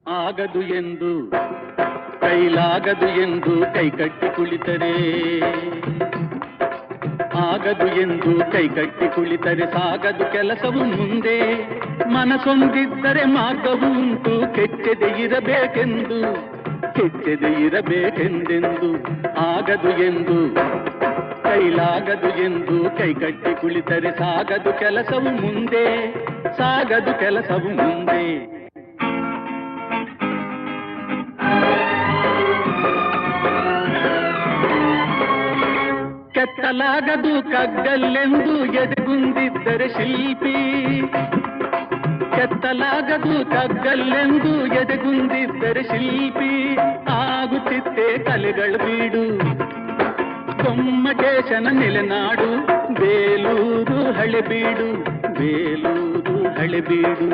ಆಗದು ಎಂದು ಕೈಲಾಗದು ಎಂದು ಕೈಕಟ್ಟಿ ಕುಳಿತರೆ, ಆಗದು ಎಂದು ಕೈಕಟ್ಟಿ ಕುಳಿತರೆ ಸಾಗದು ಕೆಲಸವು ಮುಂದೆ. ಮನಸೊಂದಿದ್ದರೆ ಮಾರ್ಗವು ಉಂಟು, ಕೆಚ್ಚದೆ ಇರಬೇಕೆಂದು, ಕೆಚ್ಚದೆ ಇರಬೇಕೆಂದೆಂದು. ಆಗದು ಎಂದು ಕೈಲಾಗದು ಎಂದು ಕೈಕಟ್ಟಿ ಕುಳಿತರೆ ಸಾಗದು ಕೆಲಸವು ಮುಂದೆ, ಸಾಗದು ಕೆಲಸವು ಮುಂದೆ. ಕೆತ್ತಲಾಗದು ಕಗ್ಗಲ್ಲೆಂದು ಎದೆಗುಂದಿದ್ದರೆ ಶಿಲ್ಪಿ, ಕೆತ್ತಲಾಗದು ಕಗ್ಗಲ್ಲೆಂದು ಎದೆಗುಂದಿದ್ದರೆ ಶಿಲ್ಪಿ. ಆಗುತ್ತಿತ್ತೆ ಕಲೆಗಳ ಬೀಡು, ಗೊಮ್ಮಟೇಶನ ನೆಲೆನಾಡು ಬೇಲೂರು ಹಳೆಬೀಡು, ಬೇಲೂರು ಹಳೆಬೀಡು.